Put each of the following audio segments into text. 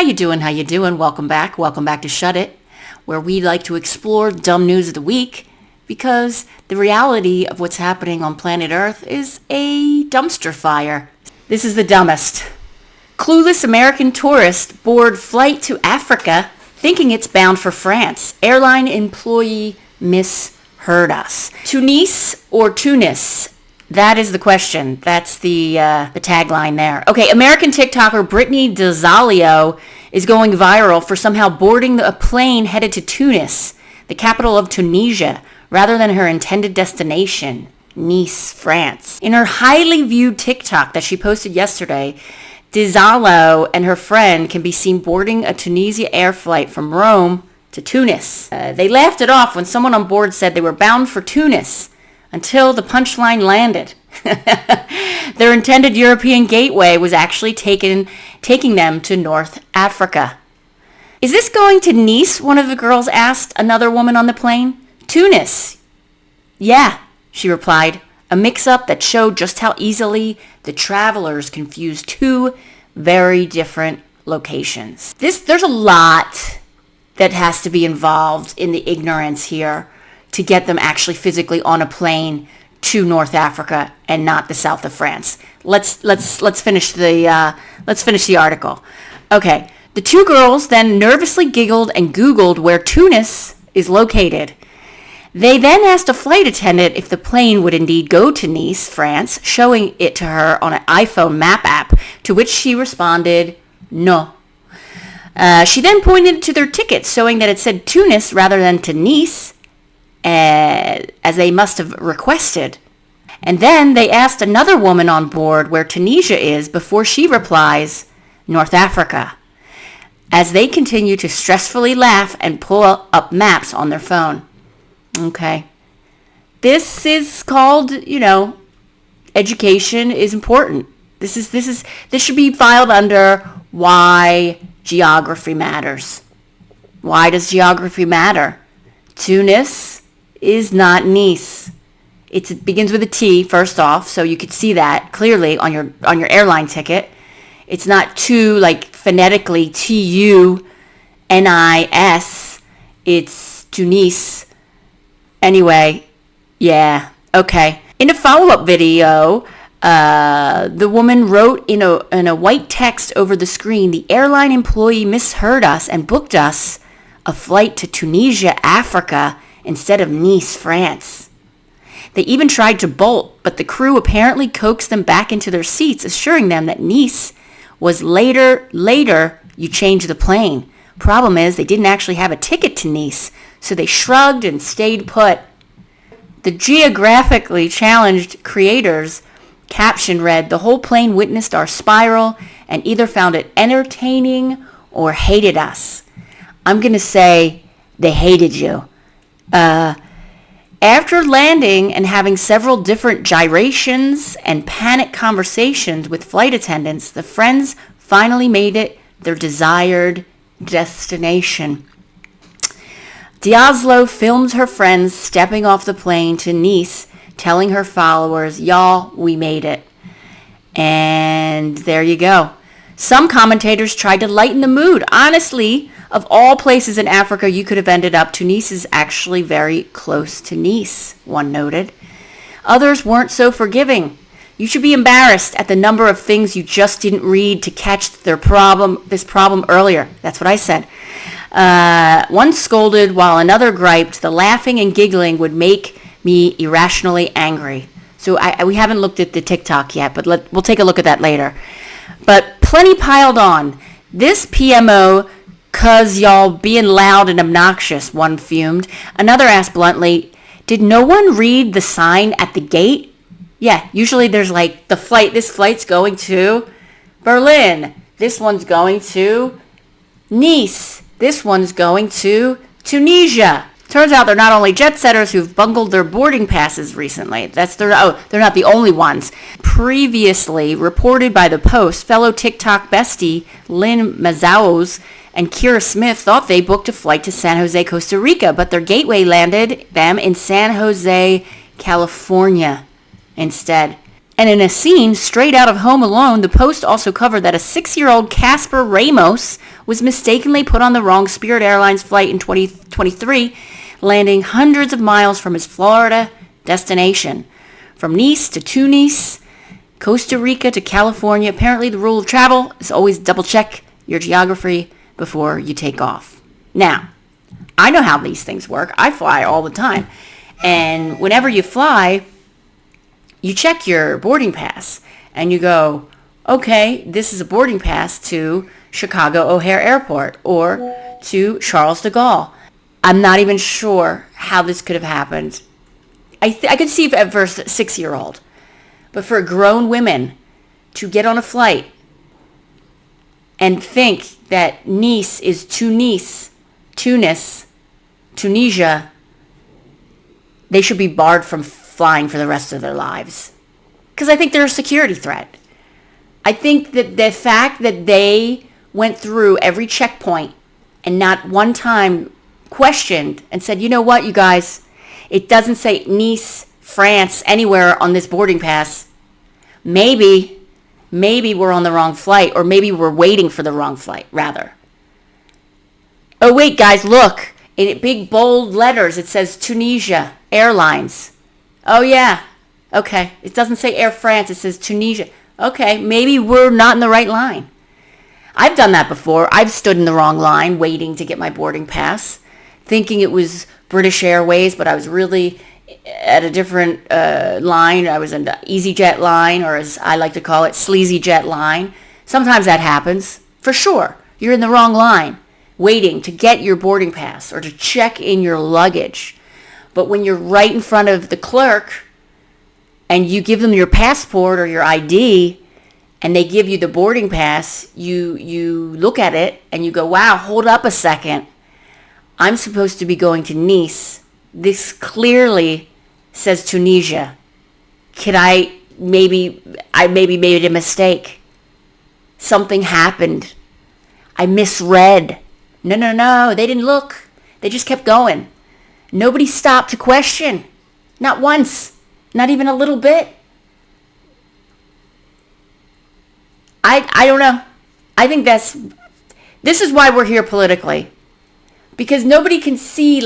you doing? How you doing? Welcome back. Welcome back to Shut It, where we like to explore dumb news of the week because the reality of what's happening on planet Earth is a dumpster fire. This is the dumbest. Clueless American tourist board flight to Africa thinking it's bound for France. Airline employee misheard us. Tunis or Tunis? That is the question. That's the tagline there. Okay, American TikToker Brittany D'Azaleo is going viral for somehow boarding a plane headed to Tunis, the capital of Tunisia, rather than her intended destination, Nice, France. In her highly viewed TikTok that she posted yesterday, D'Azaleo and her friend can be seen boarding a Tunisia air flight from Rome to Tunis. They laughed it off when someone on board said they were bound for Tunis, until the punchline landed. Their intended European gateway was actually taking them to North Africa. Is this going to Nice? One of the girls asked another woman on the plane. Tunis. Yeah, she replied, a mix-up that showed just how easily the travelers confused two very different locations. There's a lot that has to be involved in the ignorance here to get them actually physically on a plane to North Africa and not the south of France. Let's finish the article. Okay, the two girls then nervously giggled and Googled where Tunis is located. They then asked a flight attendant if the plane would indeed go to Nice, France, showing it to her on an iPhone map app, to which she responded, no. She then pointed to their tickets, showing that it said Tunis rather than to Nice, as they must have requested. And then they asked another woman on board where Tunisia is before she replies, North Africa, as they continue to stressfully laugh and pull up maps on their phone. Okay. This is called, education is important. This should be filed under why geography matters. Why does geography matter? Tunis is not Nice. It begins with a T first off, so you could see that clearly on your airline ticket. It's not like phonetically Tunis. It's Tunis. Anyway, yeah, okay. In a follow-up video, the woman wrote in a white text over the screen, the airline employee misheard us and booked us a flight to Tunisia, Africa, instead of Nice, France. They even tried to bolt, but the crew apparently coaxed them back into their seats, assuring them that Nice was later you change the plane. Problem is, they didn't actually have a ticket to Nice, so they shrugged and stayed put. The geographically challenged creator's caption read, the whole plane witnessed our spiral and either found it entertaining or hated us. I'm going to say they hated you. After landing and having several different gyrations and panic conversations with flight attendants, the friends finally made it their desired destination. D'Azaleo films her friends stepping off the plane to Nice, telling her followers, y'all, we made it. And there you go. Some commentators tried to lighten the mood. Honestly, of all places in Africa you could have ended up, Tunis is actually very close to Nice, one noted. Others weren't so forgiving. You should be embarrassed at the number of things you just didn't read to catch this problem earlier. That's what I said. One scolded while another griped, the laughing and giggling would make me irrationally angry. So we haven't looked at the TikTok yet, but we'll take a look at that later. But plenty piled on. This PMO, 'cause y'all being loud and obnoxious, one fumed. Another asked bluntly, did no one read the sign at the gate? Yeah, usually there's this flight's going to Berlin. This one's going to Nice. This one's going to Tunisia. Turns out they're not only jet setters who've bungled their boarding passes recently. They're not the only ones. Previously reported by the Post, fellow TikTok bestie Lynn Mazzau's and Kira Smith thought they booked a flight to San Jose, Costa Rica, but their gateway landed them in San Jose, California instead. And in a scene straight out of Home Alone, the Post also covered that a 6-year-old Casper Ramos was mistakenly put on the wrong Spirit Airlines flight in 2023, landing hundreds of miles from his Florida destination. From Nice to Tunis, Costa Rica to California, apparently the rule of travel is always double check your geography before you take off. Now, I know how these things work. I fly all the time. And whenever you fly, you check your boarding pass and you go, okay, this is a boarding pass to Chicago O'Hare Airport or to Charles de Gaulle. I'm not even sure how this could have happened. I could see it for a 6-year-old. But for grown women to get on a flight and think that Nice is Tunis, Tunisia, they should be barred from flying for the rest of their lives. Because I think they're a security threat. I think that the fact that they went through every checkpoint and not one time questioned and said, you know what, you guys, it doesn't say Nice, France, anywhere on this boarding pass. Maybe we're on the wrong flight, or maybe we're waiting for the wrong flight, rather. Oh, wait, guys, look. In big, bold letters, it says Tunisia Airlines. Oh, yeah. Okay. It doesn't say Air France. It says Tunisia. Okay, maybe we're not in the right line. I've done that before. I've stood in the wrong line waiting to get my boarding pass, thinking it was British Airways, but I was really at a different line. I was in the EasyJet line, or as I like to call it, Sleazy Jet line. Sometimes that happens, for sure. You're in the wrong line, waiting to get your boarding pass or to check in your luggage. But when you're right in front of the clerk and you give them your passport or your ID and they give you the boarding pass, you look at it and you go, wow, hold up a second. I'm supposed to be going to Nice. This clearly says Tunisia. I maybe made a mistake. Something happened. I misread. No, they didn't look. They just kept going. Nobody stopped to question. Not once. Not even a little bit. I don't know. I think this is why we're here politically. Because nobody can see,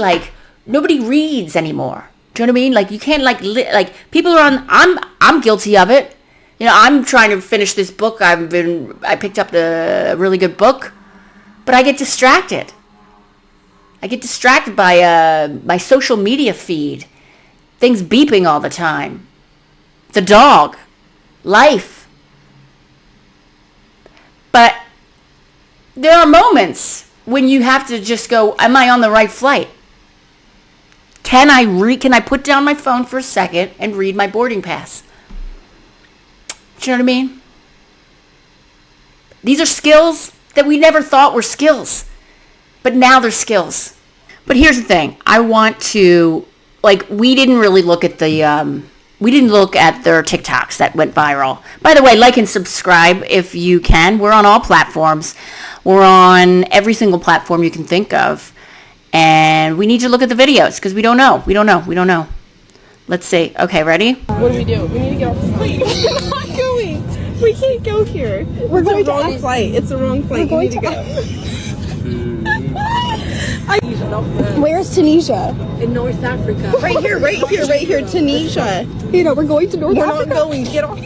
nobody reads anymore. Do you know what I mean? You can't, people are on, I'm guilty of it. I'm trying to finish this book. I picked up a really good book, but I get distracted. I get distracted by my social media feed. Things beeping all the time. The dog. Life. But there are moments when you have to just go, am I on the right flight? Can I put down my phone for a second and read my boarding pass? Do you know what I mean? These are skills that we never thought were skills, but now they're skills. But here's the thing. I want to, we didn't really look at we didn't look at their TikToks that went viral. By the way, like and subscribe if you can. We're on all platforms. We're on every single platform you can think of. And we need to look at the videos because we don't know. We don't know. Let's see. Okay, ready? What do? We need to get off the plane. We're not going. We can't go here. We're going to the wrong flight. It's the wrong flight. You need to go. Where's Tunisia? In North Africa. Right here, Tunisia. We're going to North Africa. We're not going. Get off.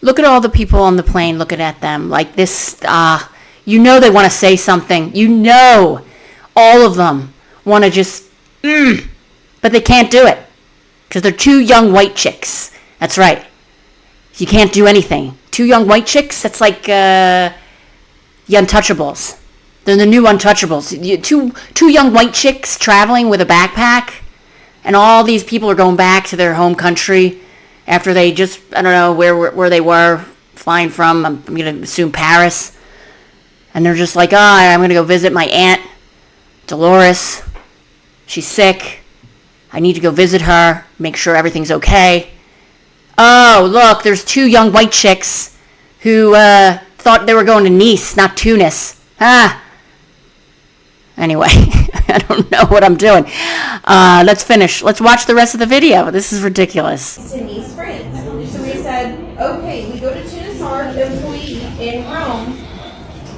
Look at all the people on the plane looking at them like this. They want to say something. All of them want to just, but they can't do it because they're two young white chicks. That's right. You can't do anything. Two young white chicks, that's like the Untouchables. They're the new Untouchables. Two young white chicks traveling with a backpack, and all these people are going back to their home country after they just, I don't know where they were flying from. I'm going to assume Paris. And they're just like, I'm going to go visit my aunt, Dolores. She's sick. I need to go visit her, make sure everything's okay. Oh, look, there's two young white chicks who thought they were going to Nice, not Tunis. Anyway, I don't know what I'm doing. Let's finish. Let's watch the rest of the video. This is ridiculous. To Nice, France. So we said, okay, we go to Tunis, our employee in Rome,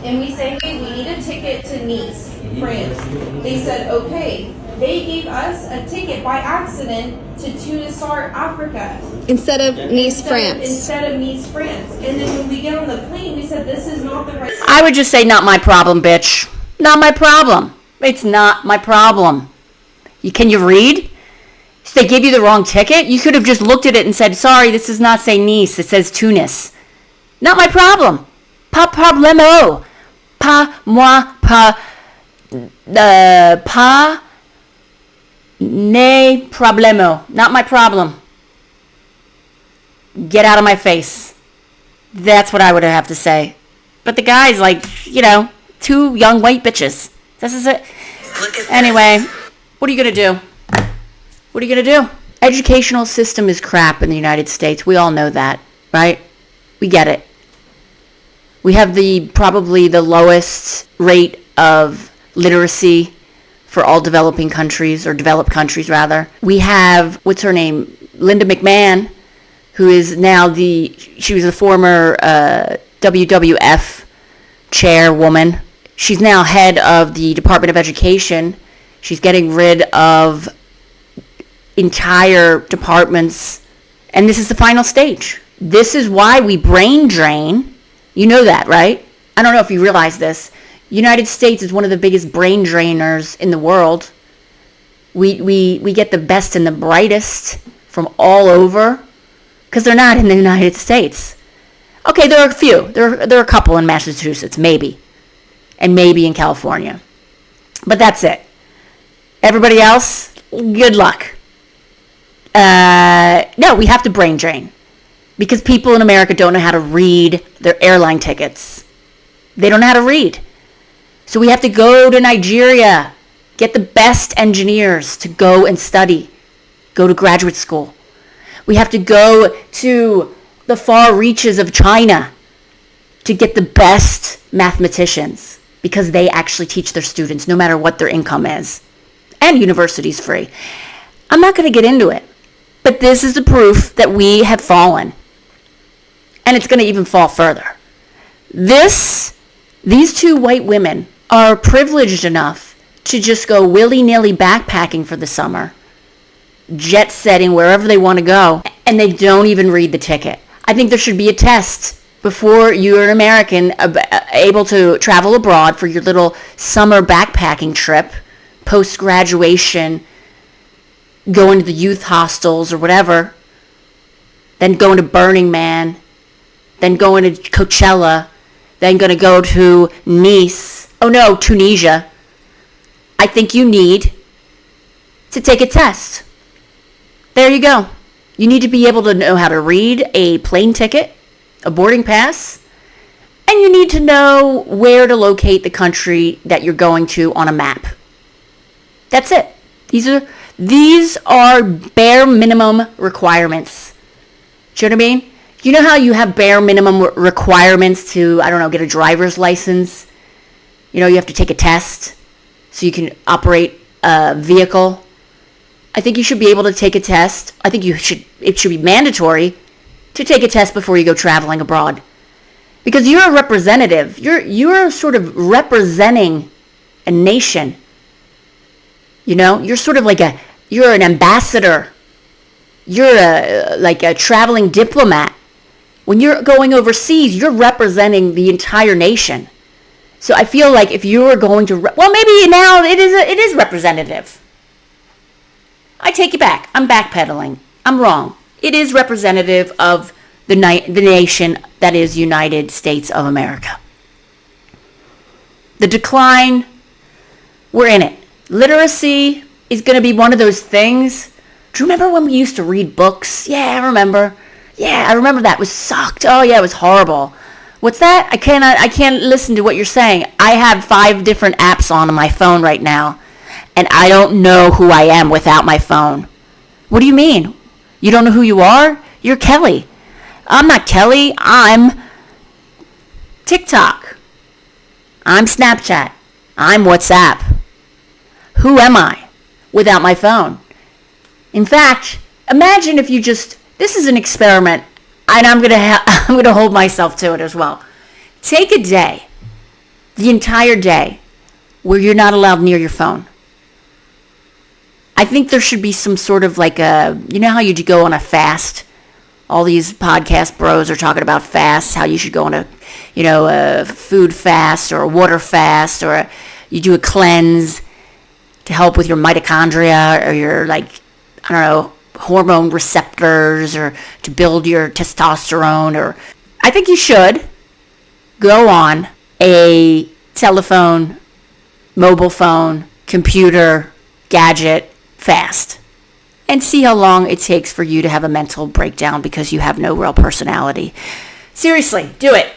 and we say, hey, we need a ticket to Nice, France. They said, okay. They gave us a ticket by accident to Tunis, Africa. Instead of Nice, France. Instead of Nice, France. And then when we get on the plane, we said, this is not the right... I would just say, not my problem, bitch. Not my problem. It's not my problem. Can you read? So they gave you the wrong ticket? You could have just looked at it and said, sorry, this does not say Nice. It says Tunis. Not my problem. Pas problemo. Pas moi, pas... pas... Ne problemo. Not my problem. Get out of my face. That's what I would have to say. But the guy's like, two young white bitches. This is it. Anyway, what are you going to do? What are you going to do? Educational system is crap in the United States. We all know that, right? We get it. We have probably the lowest rate of literacy for all developing countries, or developed countries rather. We have, what's her name? Linda McMahon, who is now she was a former WWF chairwoman. She's now head of the Department of Education. She's getting rid of entire departments. And this is the final stage. This is why we brain drain. You know that, right? I don't know if you realize this. United States is one of the biggest brain drainers in the world. We get the best and the brightest from all over because they're not in the United States. Okay, there are a few. There are a couple in Massachusetts, maybe. And maybe in California. But that's it. Everybody else, good luck. No, we have to brain drain. Because people in America don't know how to read their airline tickets. They don't know how to read. So we have to go to Nigeria, get the best engineers to go and study, go to graduate school. We have to go to the far reaches of China to get the best mathematicians because they actually teach their students no matter what their income is. And university's free. I'm not going to get into it, but this is the proof that we have fallen. And it's going to even fall further. These two white women are privileged enough to just go willy-nilly backpacking for the summer, jet setting wherever they want to go, and they don't even read the ticket. I think there should be a test before you're an American able to travel abroad for your little summer backpacking trip, post-graduation, going to the youth hostels or whatever, then going to Burning Man, then going to Coachella, then going to go to Nice. Oh no, Tunisia. I think you need to take a test. There you go. You need to be able to know how to read a plane ticket, a boarding pass, and you need to know where to locate the country that you're going to on a map. That's it. These are bare minimum requirements. Do you know what I mean? You know how you have bare minimum requirements to, get a driver's license? You have to take a test so you can operate a vehicle. I think you should be able to take a test. I think it should be mandatory to take a test before you go traveling abroad. Because you're a representative. You're sort of representing a nation. You're sort of you're an ambassador. You're a traveling diplomat. When you're going overseas, you're representing the entire nation. So I feel like if you were going to, maybe now it is representative. I take it back. I'm backpedaling. I'm wrong. It is representative of the nation that is United States of America. The decline, we're in it. Literacy is going to be one of those things. Do you remember when we used to read books? Yeah, I remember. Yeah, I remember that. It was sucked. Oh yeah, it was horrible. What's that? I can't listen to what you're saying. I have 5 different apps on my phone right now, and I don't know who I am without my phone. What do you mean? You don't know who you are? You're Kelly. I'm not Kelly. I'm TikTok. I'm Snapchat. I'm WhatsApp. Who am I without my phone? In fact, imagine if you just, this is an experiment, and I'm gonna hold myself to it as well. Take a day the entire day where you're not allowed near your phone. I think there should be some sort of like you know how you go on a fast? All these podcast bros are talking about fasts, how you should go on a food fast or a water fast, or you do a cleanse to help with your mitochondria or your, hormone receptors, or to build your testosterone. Or I think you should go on a telephone, mobile phone, computer, gadget fast and see how long it takes for you to have a mental breakdown because you have no real personality. Seriously, do it.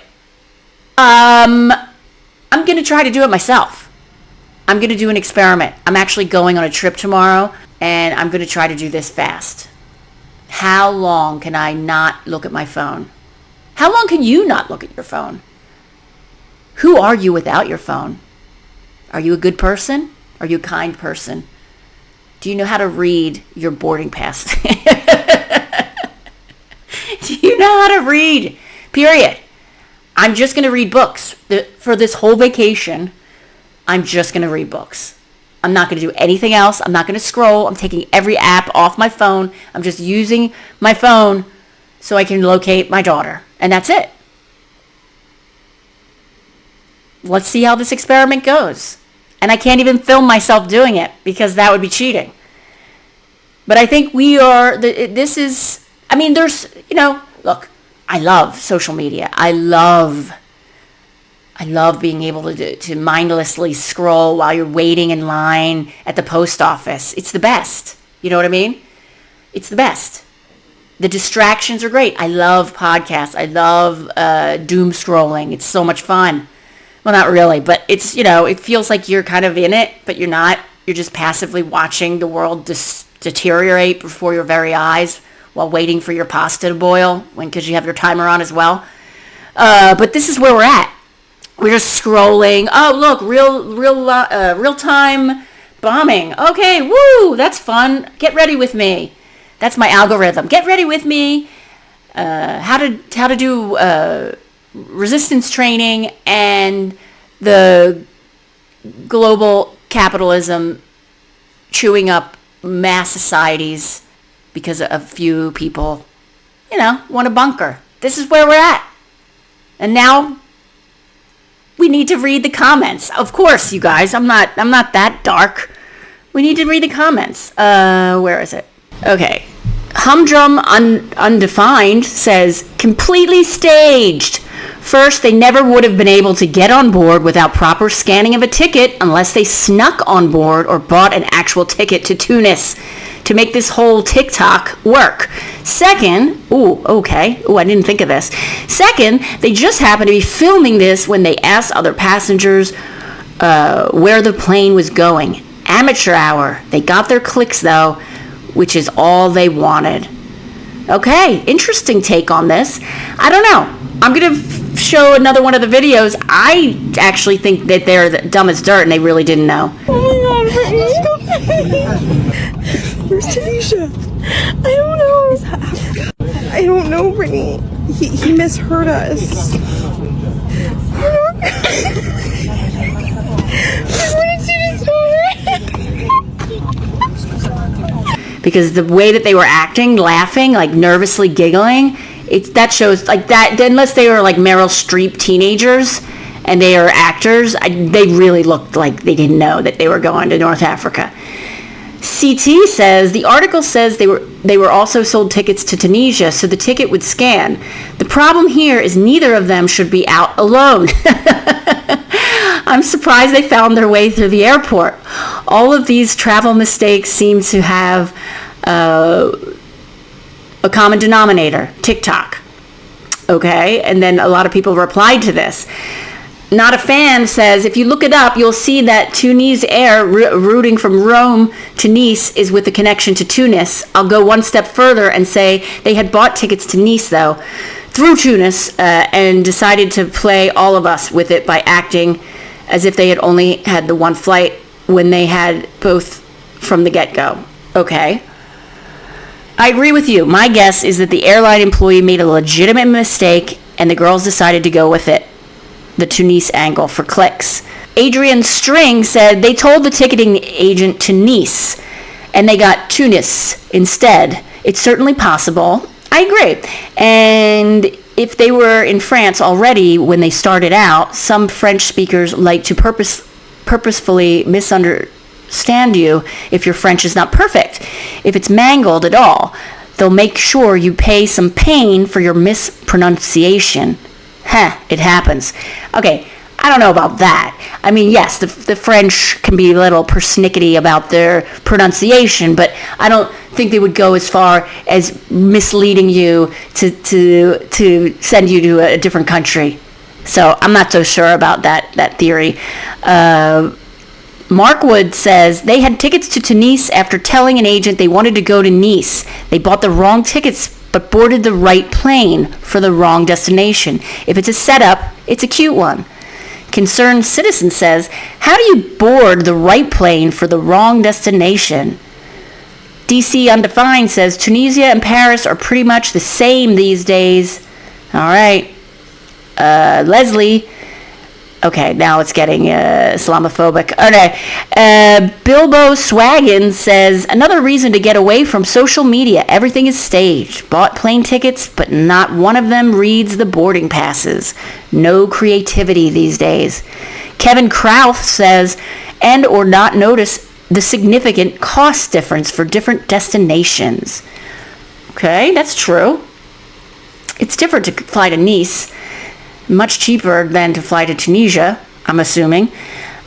I'm going to try to do it myself. I'm going to do an experiment. I'm actually going on a trip tomorrow, and I'm going to try to do this fast. How long can I not look at my phone? How long can you not look at your phone? Who are you without your phone? Are you a good person? Are you a kind person? Do you know how to read your boarding pass? Do you know how to read? Period. I'm just going to read books. For this whole vacation, I'm just going to read books. I'm not going to do anything else. I'm not going to scroll. I'm taking every app off my phone. I'm just using my phone so I can locate my daughter. And that's it. Let's see how this experiment goes. And I can't even film myself doing it because that would be cheating. But I think there's, look, I love social media. I love being able to mindlessly scroll while you're waiting in line at the post office. It's the best. You know what I mean? It's the best. The distractions are great. I love podcasts. I love doom scrolling. It's so much fun. Well, not really, but it's, it feels like you're kind of in it, but you're not. You're just passively watching the world deteriorate before your very eyes while waiting for your pasta to boil, because you have your timer on as well. But this is where we're at. We're just scrolling. Oh, look, real-time bombing. Okay, woo, that's fun. Get ready with me. That's my algorithm. Get ready with me. How to do resistance training and the global capitalism chewing up mass societies because a few people, want a bunker. This is where we're at. And now we need to read the comments. Of course, you guys, I'm not that dark. We need to read the comments. Where is it? Okay. Humdrum Undefined says, completely staged. First, they never would have been able to get on board without proper scanning of a ticket unless they snuck on board or bought an actual ticket to Tunis to make this whole TikTok work. Second, I didn't think of this. Second, they just happened to be filming this when they asked other passengers where the plane was going. Amateur hour. They got their clicks though, which is all they wanted. Okay, interesting take on this. I don't know. I'm going to show another one of the videos. I actually think that they're dumb as dirt and they really didn't know. Oh my God, Brittany. Where's Tanisha? I don't know. Is that Africa? I don't know, Brittany. He misheard us. Because the way that they were acting, laughing, like nervously giggling, that shows like that. Unless they were like Meryl Streep teenagers and they are actors, they really looked like they didn't know that they were going to North Africa. CT says the article says they were also sold tickets to Tunisia, so the ticket would scan. The problem here is neither of them should be out alone. I'm surprised they found their way through the airport. All of these travel mistakes seem to have a common denominator, TikTok. Okay, and then a lot of people replied to this. Not a Fan says, if you look it up, you'll see that Tunis Air routing from Rome to Nice is with a connection to Tunis. I'll go one step further and say they had bought tickets to Nice, though, through Tunis, and decided to play all of us with it by acting as if they had only had the one flight when they had both from the get-go. Okay. I agree with you. My guess is that the airline employee made a legitimate mistake and the girls decided to go with it. the Tunis angle for clicks. Adrian String said they told the ticketing agent to Nice, and they got Tunis instead. It's certainly possible. I agree. And if they were in France already when they started out, some French speakers like to purposefully misunderstand you if your French is not perfect. If it's mangled at all, they'll make sure you pay some pain for your mispronunciation. It happens. Okay, I don't know about that. I mean, yes, the French can be a little persnickety about their pronunciation, but I don't think they would go as far as misleading you to send you to a different country. So I'm not so sure about that theory. Markwood says they had tickets to Tunis after telling an agent they wanted to go to Nice. They bought the wrong tickets but boarded the right plane for the wrong destination. If it's a setup, it's a cute one. Concerned Citizen says, how do you board the right plane for the wrong destination? DC Undefined says, Tunisia and Paris are pretty much the same these days. All right. Leslie. Okay, now it's getting Islamophobic. Okay. Bilbo Swaggin says, another reason to get away from social media. Everything is staged. Bought plane tickets, but not one of them reads the boarding passes. No creativity these days. Kevin Krauth says, and or not notice the significant cost difference for different destinations. Okay, that's true. It's different to fly to Nice. Much cheaper than to fly to Tunisia, I'm assuming.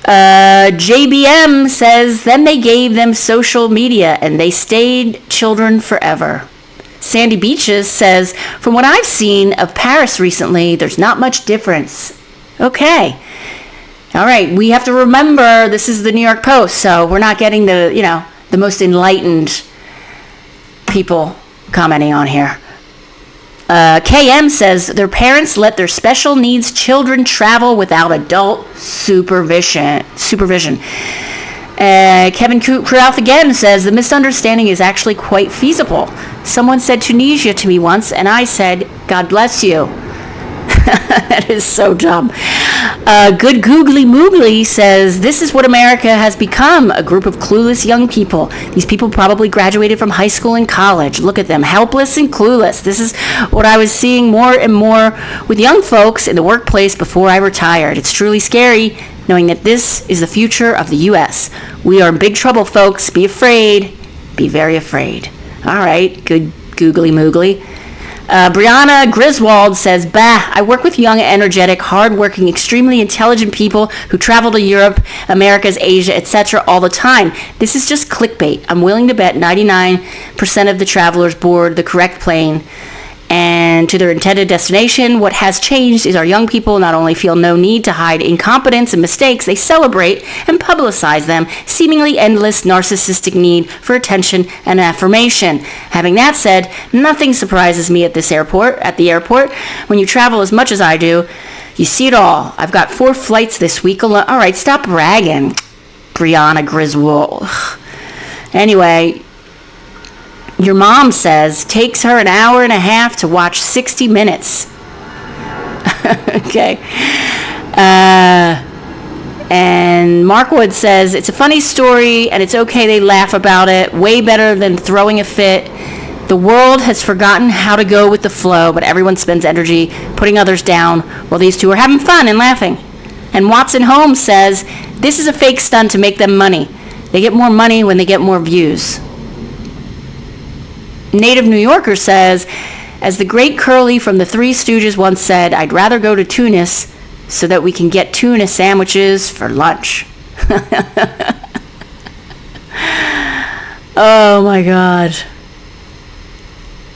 JBM says, then they gave them social media and they stayed children forever. Sandy Beaches says, from what I've seen of Paris recently, there's not much difference. Okay. All right. We have to remember this is the New York Post, so we're not getting the most enlightened people commenting on here. KM says their parents let their special needs children travel without adult supervision. Kevin Krauth again says the misunderstanding is actually quite feasible. Someone said Tunisia to me once, and I said, God bless you. That is so dumb. Good Googly Moogly says, this is what America has become, a group of clueless young people. These people probably graduated from high school and college. Look at them, helpless and clueless. This is what I was seeing more and more with young folks in the workplace before I retired. It's truly scary knowing that this is the future of the U.S. We are in big trouble, folks. Be afraid. Be very afraid. All right, good Googly Moogly. Brianna Griswold says, bah, I work with young, energetic, hardworking, extremely intelligent people who travel to Europe, Americas, Asia, etc. all the time. This is just clickbait. I'm willing to bet 99% of the travelers board the correct plane and to their intended destination. What has changed is our young people not only feel no need to hide incompetence and mistakes, they celebrate and publicize them, seemingly endless narcissistic need for attention and affirmation. Having that said, nothing surprises me at the airport. When you travel as much as I do, you see it all. I've got 4 flights this week alone. All right, stop bragging, Brianna Griswold. Anyway, your mom says takes her an hour and a half to watch 60 Minutes. Okay. And Markwood says it's a funny story and it's okay they laugh about it. Way better than throwing a fit. The world has forgotten how to go with the flow, but everyone spends energy putting others down while these two are having fun and laughing. And Watson Holmes says this is a fake stunt to make them money. They get more money when they get more views. Native New Yorker says, as the great Curly from the Three Stooges once said, I'd rather go to Tunis so that we can get tuna sandwiches for lunch. Oh my God.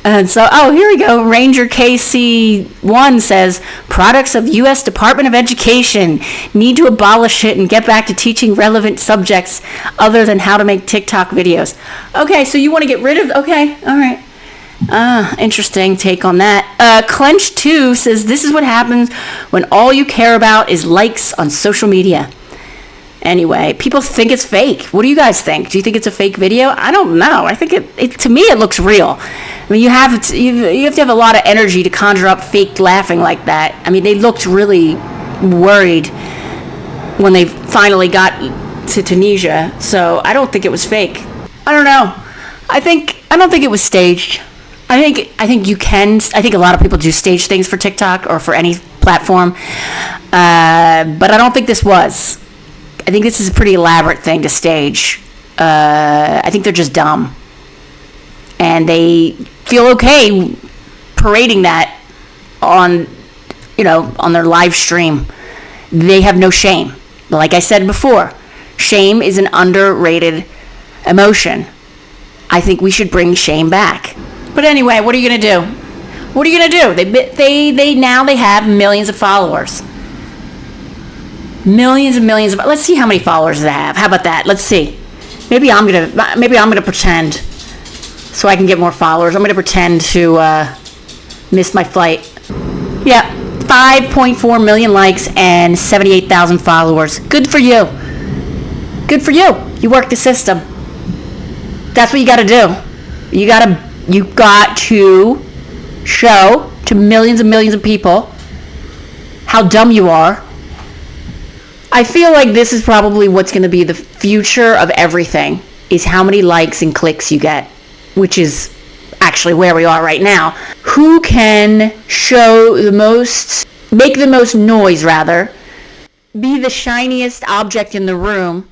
And so, here we go. Ranger KC1 says, products of U.S. Department of Education need to abolish it and get back to teaching relevant subjects other than how to make TikTok videos. Okay, so you want to get rid of, okay, all right. Interesting take on that. Clench 2 says, this is what happens when all you care about is likes on social media. Anyway, people think it's fake. What do you guys think? Do you think it's a fake video? I don't know. I think it to me, it looks real. I mean, you have to have a lot of energy to conjure up fake laughing like that. I mean, they looked really worried when they finally got to Tunisia. So I don't think it was fake. I don't know. I don't think it was staged. I think a lot of people do stage things for TikTok or for any platform. But I don't think this was. I think this is a pretty elaborate thing to stage. I think they're just dumb. And they feel okay parading that on their live stream. They have no shame. Like I said before, shame is an underrated emotion. I think we should bring shame back. But anyway, what are you going to do? What are you going to do? They have millions of followers. Millions and millions of. Let's see how many followers they have. How about that? Let's see. Maybe I'm gonna pretend so I can get more followers. I'm gonna pretend to miss my flight. Yeah, 5.4 million likes and 78,000 followers. Good for you. Good for you. You work the system. That's what you got to do. You got to show to millions and millions of people how dumb you are. I feel like this is probably what's going to be the future of everything, is how many likes and clicks you get, which is actually where we are right now. Who can make the most noise, rather, be the shiniest object in the room,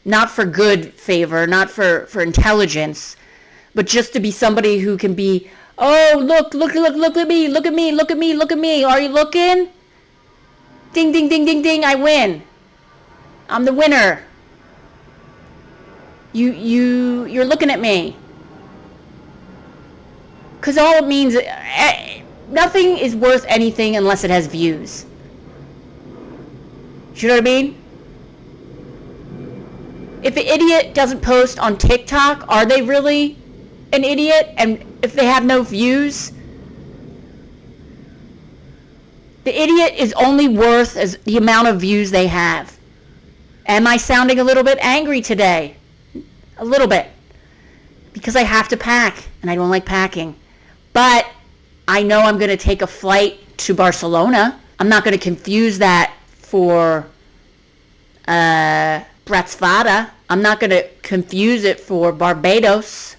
not for good favor, not for intelligence, but just to be somebody who can be, oh, look at me, are you looking? Ding, ding, ding, ding, ding, I win. I'm the winner. You're looking at me. Because all it means, nothing is worth anything unless it has views. You know what I mean? If an idiot doesn't post on TikTok, are they really an idiot? And if they have no views, the idiot is only worth as the amount of views they have. Am I sounding a little bit angry today? A little bit. Because I have to pack, and I don't like packing. But I know I'm going to take a flight to Barcelona. I'm not going to confuse that for Bratislava. I'm not going to confuse it for Barbados.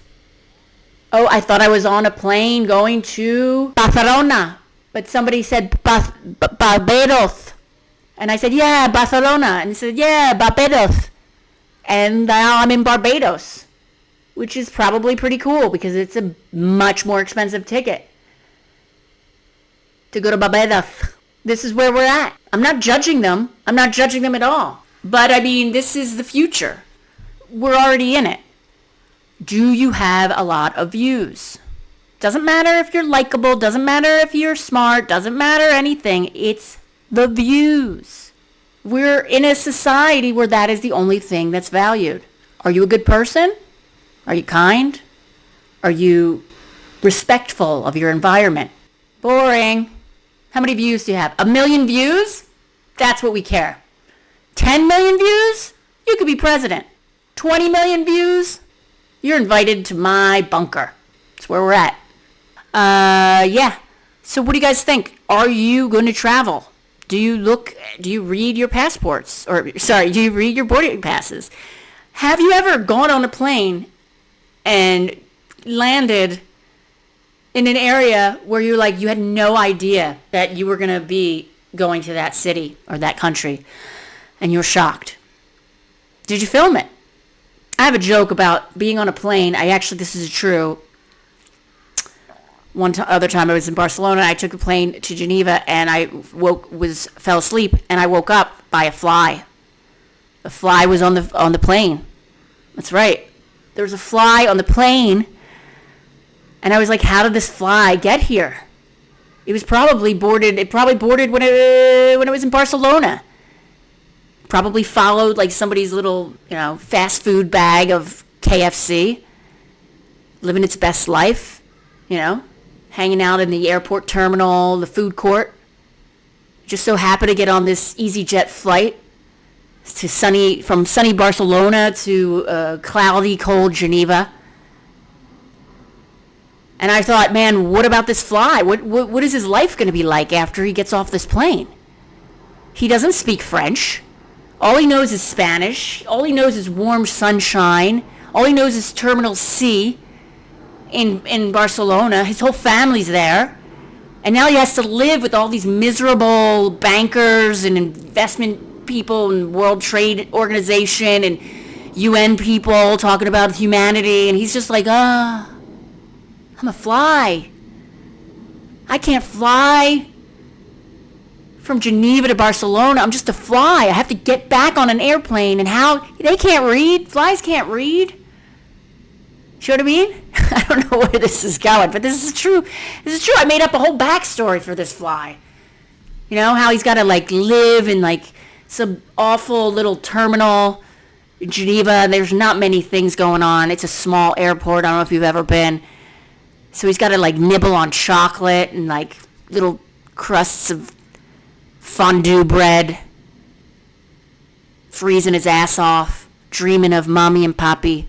Oh, I thought I was on a plane going to Barcelona. But somebody said Barbados. And I said, yeah, Barcelona. And he said, yeah, Barbados. And now I'm in Barbados, which is probably pretty cool because it's a much more expensive ticket to go to Barbados. This is where we're at. I'm not judging them. I'm not judging them at all. But I mean, this is the future. We're already in it. Do you have a lot of views? Doesn't matter if you're likable. Doesn't matter if you're smart. Doesn't matter anything. It's the views. We're in a society where that is the only thing that's valued. Are you a good person? Are you kind? Are you respectful of your environment? Boring. How many views do you have? 1 million views? That's what we care. 10 million views? You could be president. 20 million views? You're invited to my bunker. That's where we're at. Yeah. So what do you guys think? Are you going to travel? Do you read your passports? Do you read your boarding passes? Have you ever gone on a plane and landed in an area where you had no idea that you were going to be going to that city or that country, and you were shocked? Did you film it? I have a joke about being on a plane. This is true. Other time I was in Barcelona, I took a plane to Geneva, and I fell asleep, and I woke up by a fly. The fly was on the plane. That's right. There was a fly on the plane, and I was like, how did this fly get here? It was probably boarded. It probably boarded when it was in Barcelona. Probably followed somebody's little, fast food bag of KFC, living its best life, hanging out in the airport terminal, the food court. Just so happened to get on this EasyJet flight from sunny Barcelona to cloudy, cold Geneva. And I thought, man, what about this fly? What is his life going to be like after he gets off this plane? He doesn't speak French. All he knows is Spanish. All he knows is warm sunshine. All he knows is Terminal C in Barcelona. His whole family's there. And now he has to live with all these miserable bankers and investment people and World Trade Organization and UN people talking about humanity. And he's just like, I'm a fly. I can't fly from Geneva to Barcelona. I'm just a fly. I have to get back on an airplane. And how? They can't read. Flies can't read. You know what I mean? I don't know where this is going, but this is true. This is true. I made up a whole backstory for this fly. You know, how he's got to like live in like some awful little terminal in Geneva. There's not many things going on. It's a small airport. I don't know if you've ever been. So he's got to like nibble on chocolate and like little crusts of fondue bread, freezing his ass off, dreaming of mommy and papi,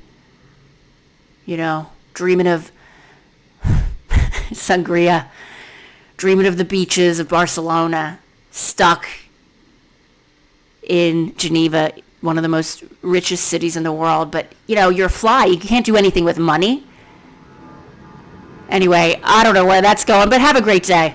you know, dreaming of sangria, dreaming of the beaches of Barcelona, stuck in Geneva, one of the most richest cities in the world. But, you know, you're a fly. You can't do anything with money. Anyway, I don't know where that's going, but have a great day.